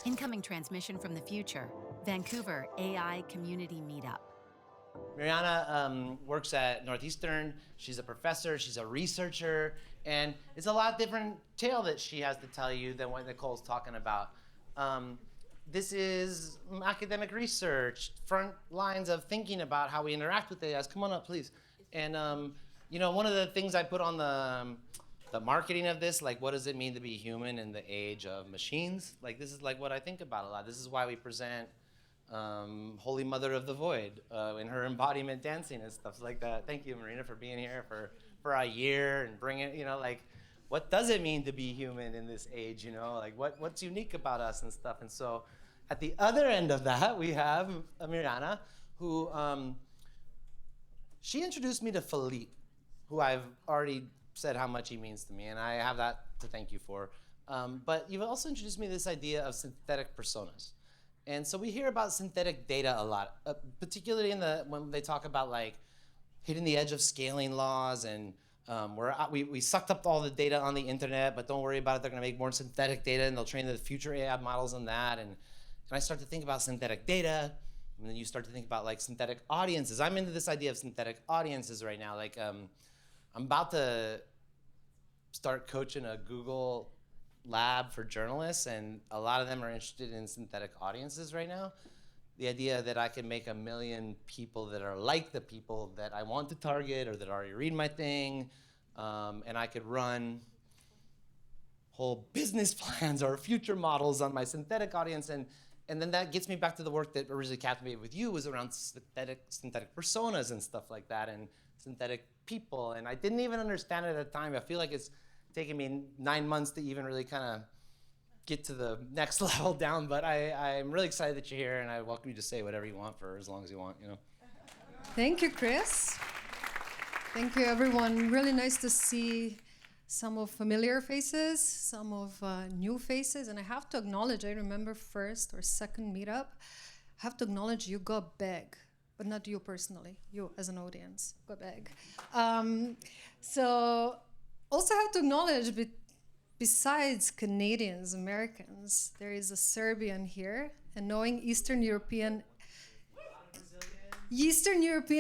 Incoming transmission from the future, Vancouver AI Community Meetup. Mirjana works at Northeastern. She's a professor, she's a researcher, and it's a lot different tale that she has to tell you than what Nicole's talking about. This is academic research, front lines of thinking about how we interact with AIs. Come on up, please. And you know, one of the things I put on the marketing of this, like what does it mean to be human in the age of machines? Like this is like what I think about a lot. This is why we present Holy Mother of the Void in her embodiment dancing and stuff like that. Thank you, Marina, for being here for a year and bringing, you know, like what does it mean to be human in this age, you know, like what's unique about us and stuff. And so at the other end of that, we have Mirjana, who she introduced me to Philippe, who I've already said how much he means to me, and I have that to thank you for. But you've also introduced me to this idea of synthetic personas. And so we hear about synthetic data a lot, particularly when they talk about like hitting the edge of scaling laws, and we sucked up all the data on the internet, but don't worry about it, they're gonna make more synthetic data and they'll train the future AI models on that. And I start to think about synthetic data, and then you start to think about like synthetic audiences. I'm into this idea of synthetic audiences right now. Like I'm about to start coaching a Google lab for journalists, and a lot of them are interested in synthetic audiences right now. The idea that I can make 1 million people that are like the people that I want to target or that already read my thing, and I could run whole business plans or future models on my synthetic audience, and then that gets me back to the work that originally captivated with you, was around synthetic personas and stuff like that, and synthetic people. And I didn't even understand it at the time. I feel like it's taken me 9 months to even really kind of get to the next level down, but I'm really excited that you're here, and I welcome you to say whatever you want for as long as you want, you know. Thank you, Chris. Thank you, everyone. Really nice to see some of familiar faces, some of new faces, and I have to acknowledge, I remember first or second meetup, I have to acknowledge you got big, but not you personally, you as an audience got big. So also have to acknowledge, besides Canadians, Americans, there is a Serbian here, and knowing Eastern European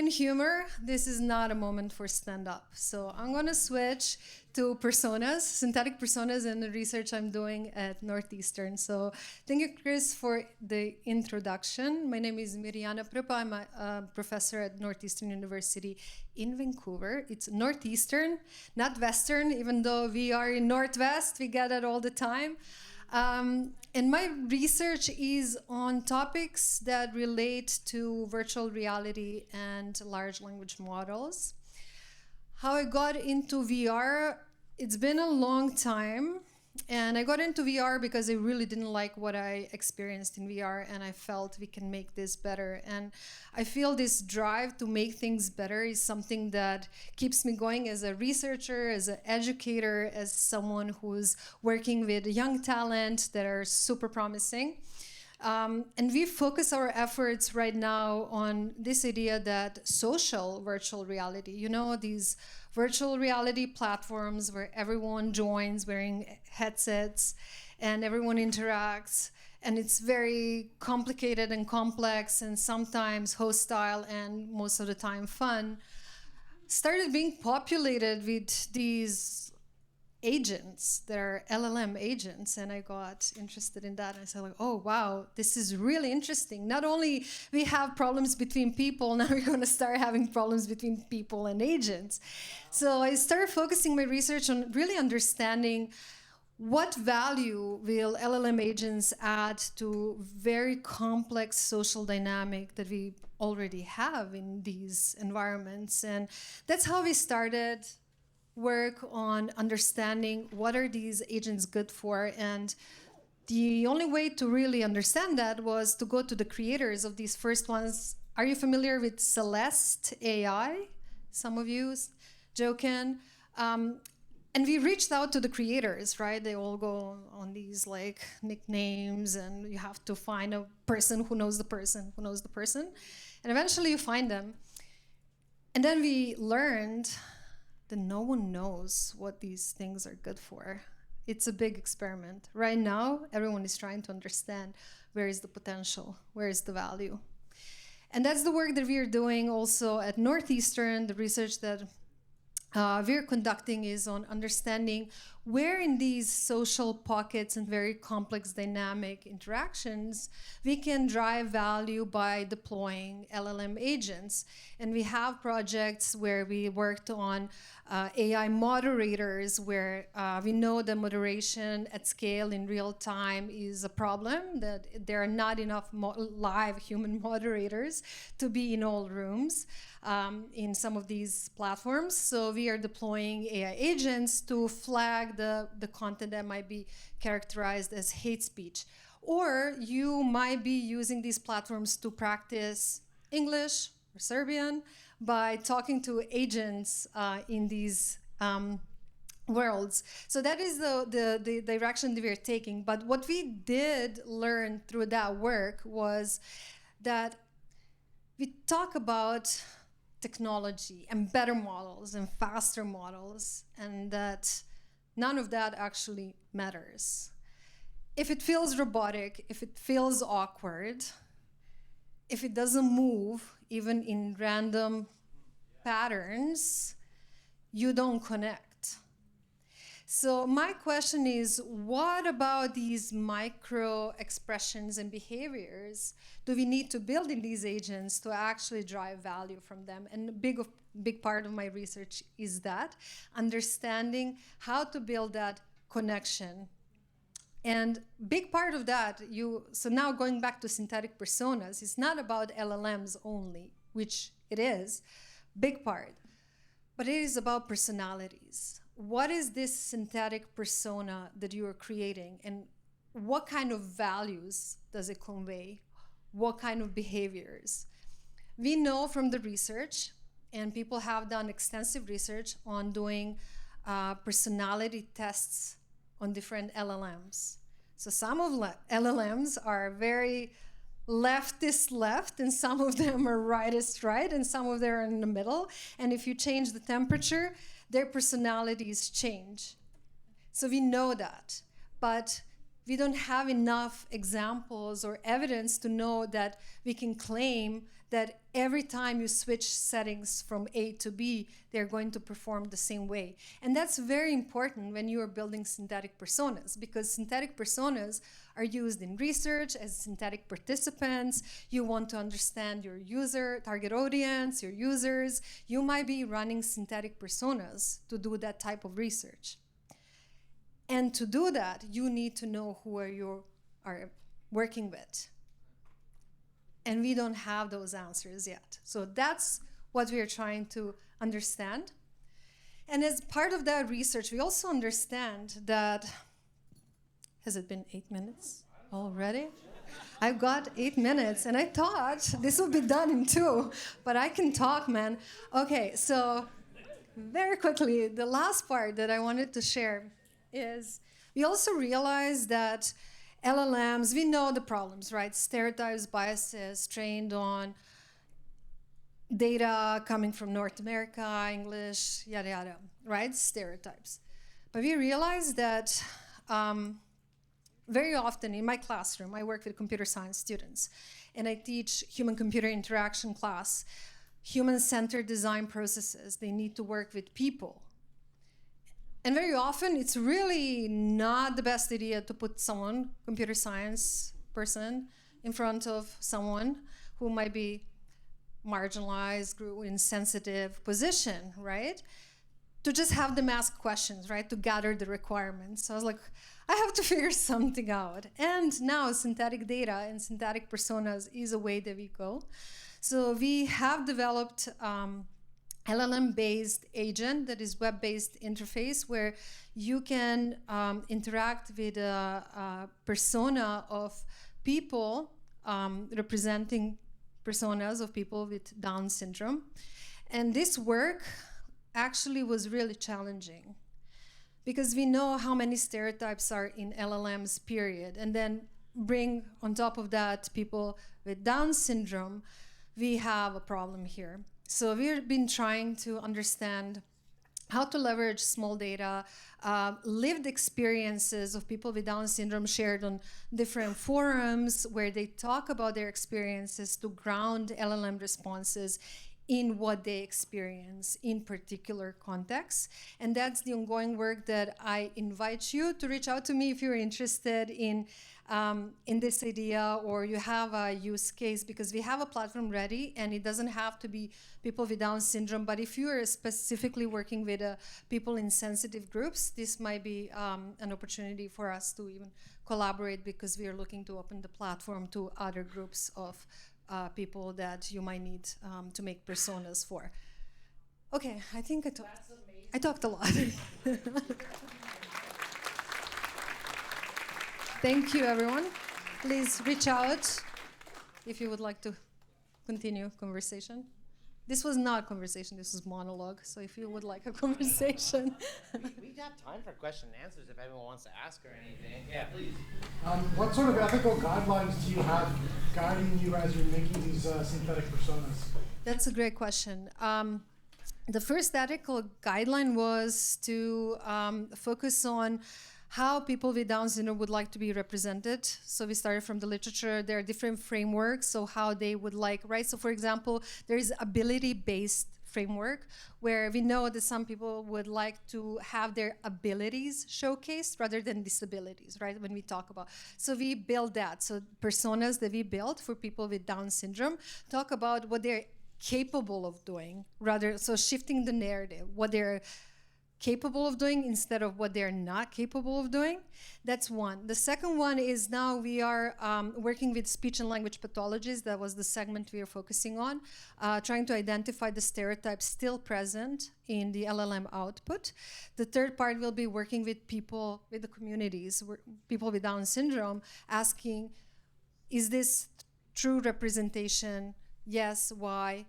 humor, this is not a moment for stand-up. So I'm gonna switch to personas, synthetic personas, and the research I'm doing at Northeastern. So thank you, Chris, for the introduction. My name is Mirjana Prpa. I'm a professor at Northeastern University in Vancouver. It's Northeastern, not Western, even though we are in Northwest, we get it all the time. And my research is on topics that relate to virtual reality and large language models. How I got into VR, it's been a long time. And I got into VR because I really didn't like what I experienced in VR, and I felt we can make this better. And I feel this drive to make things better is something that keeps me going as a researcher, as an educator, as someone who's working with young talent that are super promising. And we focus our efforts right now on this idea that social virtual reality, you know, these virtual reality platforms where everyone joins wearing headsets and everyone interacts, and it's very complicated and complex and sometimes hostile and most of the time fun, started being populated with these agents that are LLM agents, and I got interested in that. And I said, like, oh wow, this is really interesting. Not only we have problems between people, now we're going to start having problems between people and agents. So I started focusing my research on really understanding what value will LLM agents add to very complex social dynamic that we already have in these environments. And that's how we started work on understanding what are these agents good for. And the only way to really understand that was to go to the creators of these first ones. Are you familiar with Celeste AI? Some of you, Joe can. And we reached out to the creators, right? They all go on these like nicknames, and you have to find a person who knows the person who knows the person. And eventually you find them. And then we learned that no one knows what these things are good for. It's a big experiment. Right now, everyone is trying to understand where is the potential, where is the value. And that's the work that we are doing also at Northeastern. The research that we're conducting is on understanding where in these social pockets and very complex dynamic interactions we can drive value by deploying LLM agents. And we have projects where we worked on AI moderators, where we know that moderation at scale in real time is a problem, that there are not enough live human moderators to be in all rooms in some of these platforms. So we are deploying AI agents to flag the content that might be characterized as hate speech. Or you might be using these platforms to practice English or Serbian by talking to agents in these worlds. So that is the direction that we are taking. But what we did learn through that work was that we talk about technology and better models and faster models, and that none of that actually matters. If it feels robotic, if it feels awkward, if it doesn't move, even in random patterns, you don't connect. So my question is, what about these micro expressions and behaviors do we need to build in these agents to actually drive value from them? And a big part of my research is that, understanding how to build that connection. And big part of that, so now going back to synthetic personas, it's not about LLMs only, which it is, big part, but it is about personalities. What is this synthetic persona that you are creating, and what kind of values does it convey? What kind of behaviors? We know from the research, and people have done extensive research on doing personality tests on different LLMs. So some of LLMs are very leftist left, and some of them are rightist right, and some of them are in the middle. And if you change the temperature, their personalities change. So we know that, but we don't have enough examples or evidence to know that we can claim that every time you switch settings from A to B, they're going to perform the same way. And that's very important when you are building synthetic personas, because synthetic personas are used in research as synthetic participants. You want to understand your user, target audience, your users. You might be running synthetic personas to do that type of research. And to do that, you need to know who you are working with. And we don't have those answers yet. So that's what we are trying to understand. And as part of that research, we also understand that, has it been 8 minutes already? I've got 8 minutes, and I thought this would be done in 2, but I can talk, man. Okay, so very quickly, the last part that I wanted to share is we also realized that LLMs, we know the problems, right? Stereotypes, biases, trained on data coming from North America, English, yada, yada, right? Stereotypes. But we realized that very often in my classroom, I work with computer science students, and I teach human-computer interaction class, human-centered design processes. They need to work with people. And very often, it's really not the best idea to put someone, computer science person, in front of someone who might be marginalized, in sensitive position, right? To just have them ask questions, right? To gather the requirements. So I was like, I have to figure something out. And now synthetic data and synthetic personas is a way that we go. So we have developed LLM-based agent that is web-based interface where you can interact with a persona of people, representing personas of people with Down syndrome. And this work actually was really challenging because we know how many stereotypes are in LLMs, period. And then bring on top of that people with Down syndrome, we have a problem here. So we've been trying to understand how to leverage small data, lived experiences of people with Down syndrome shared on different forums where they talk about their experiences to ground LLM responses in what they experience in particular contexts. And that's the ongoing work that I invite you to reach out to me if you're interested in this idea or you have a use case, because we have a platform ready and it doesn't have to be people with Down syndrome, but if you are specifically working with people in sensitive groups, this might be an opportunity for us to even collaborate, because we are looking to open the platform to other groups of people that you might need to make personas for. Okay, I think I talked a lot. Thank you, everyone. Please reach out if you would like to continue conversation. This was not a conversation, this was monologue. So if you would like a conversation. We have time for question and answers if anyone wants to ask or anything. Yeah, please. What sort of ethical guidelines do you have guiding you as you're making these synthetic personas? That's a great question. The first ethical guideline was to focus on how people with Down syndrome would like to be represented. So we started from the literature. There are different frameworks, so how they would like, right? So for example, there is ability-based framework where we know that some people would like to have their abilities showcased rather than disabilities, right? When we talk about, so we build that. So personas that we built for people with Down syndrome talk about what they're capable of doing, rather, so shifting the narrative, what they're capable of doing instead of what they're not capable of doing. That's one. The second one is now we are working with speech and language pathologists. That was the segment we are focusing on, trying to identify the stereotypes still present in the LLM output. The third part will be working with people, with the communities, people with Down syndrome, asking, is this true representation? Yes, why?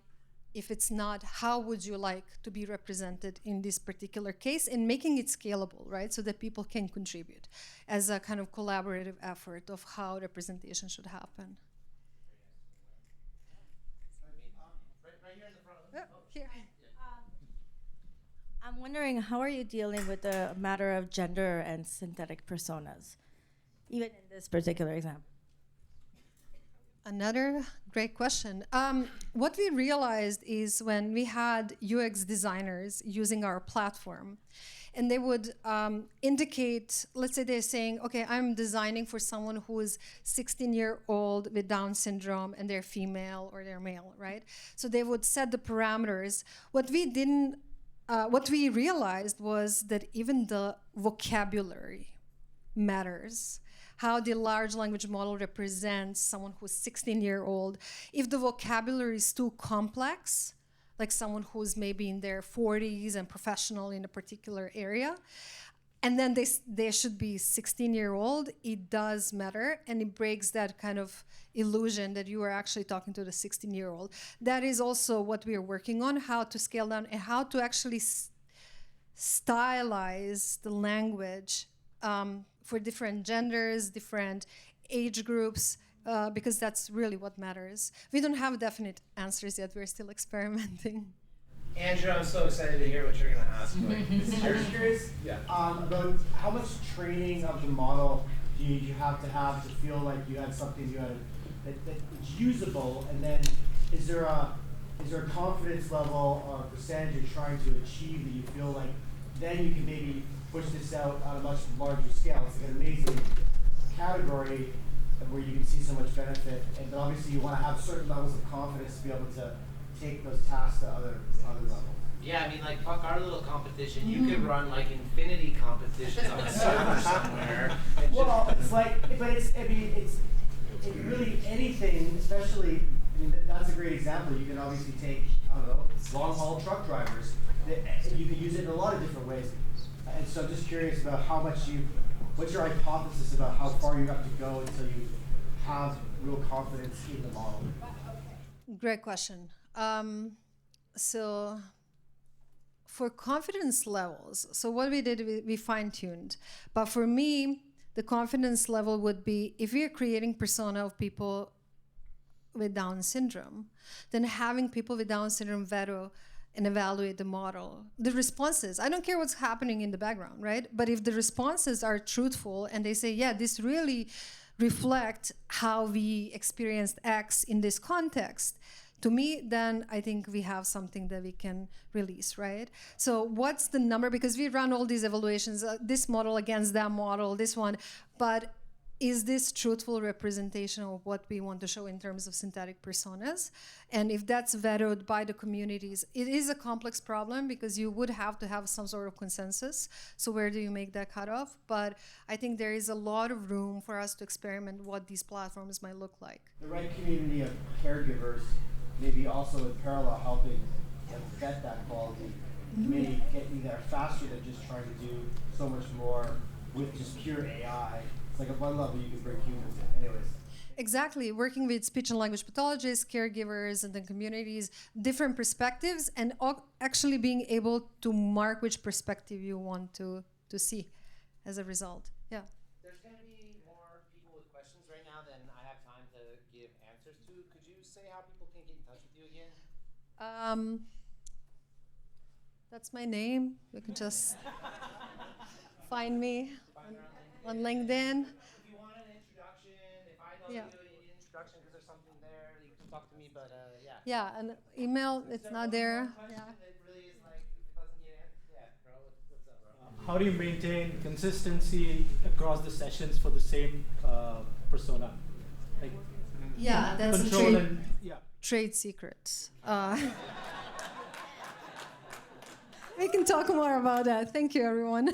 If it's not, how would you like to be represented in this particular case, and making it scalable, right? So that people can contribute as a kind of collaborative effort of how representation should happen. Right here in the front. Oh, here. I'm wondering, how are you dealing with the matter of gender and synthetic personas, even in this particular example? Another great question. What we realized is when we had UX designers using our platform, and they would indicate, let's say they're saying, okay, I'm designing for someone who is 16-year-old with Down syndrome and they're female or they're male, right? So they would set the parameters. What we realized was that even the vocabulary matters. How the large language model represents someone who's 16-year-old. If the vocabulary is too complex, like someone who's maybe in their 40s and professional in a particular area, and then they should be 16-year-old, it does matter, and it breaks that kind of illusion that you are actually talking to the 16-year-old. That is also what we are working on, how to scale down and how to actually stylize the language for different genders, different age groups, because that's really what matters. We don't have definite answers yet. We're still experimenting. Andrew, I'm so excited to hear what you're going to ask. I was curious about how much training of the model do you have to feel like you had something that's usable, and then is there a confidence level or percentage you're trying to achieve that you feel like then you can maybe push this out on a much larger scale? It's like an amazing category where you can see so much benefit, and but obviously you want to have certain levels of confidence to be able to take those tasks to other levels. Yeah, I mean, like, fuck our little competition. You could run, like, infinity competitions on a server somewhere. Well, it's like, but it's really anything, especially, I mean, that's a great example. You can obviously take, I don't know, long-haul truck drivers. You can use it in a lot of different ways. And so I'm just curious about what's your hypothesis about how far you have to go until you have real confidence in the model? Great question. So for confidence levels, so what we did, we fine-tuned. But for me, the confidence level would be, if we are creating persona of people with Down syndrome, then having people with Down syndrome and evaluate the model. The responses, I don't care what's happening in the background, right? But if the responses are truthful and they say, yeah, this really reflects how we experienced X in this context, to me, then I think we have something that we can release, right? So what's the number? Because we run all these evaluations, this model against that model, this one, but is this truthful representation of what we want to show in terms of synthetic personas? And if that's vetted by the communities, it is a complex problem because you would have to have some sort of consensus. So where do you make that cutoff? But I think there is a lot of room for us to experiment what these platforms might look like. The right community of caregivers, maybe also in parallel helping them vet that quality, may get you there faster than just trying to do so much more with just pure AI. It's like at one level you can bring humans in. Anyways. Exactly, working with speech and language pathologists, caregivers, and then communities, different perspectives, and actually being able to mark which perspective you want to see as a result. Yeah. There's going to be more people with questions right now than I have time to give answers to. Could you say how people can get in touch with you again? That's my name. You can just find me on LinkedIn. If you want an introduction, if I know Yeah. you need an introduction because there's something there, you can talk to me, but yeah. Yeah, and email, it's not there. Yeah. That really is like, if it doesn't get answered, yeah, bro, what's up, bro? How do you maintain consistency across the sessions for the same persona? Like Yeah, that's a control and trade secret. We can talk more about that. Thank you, everyone.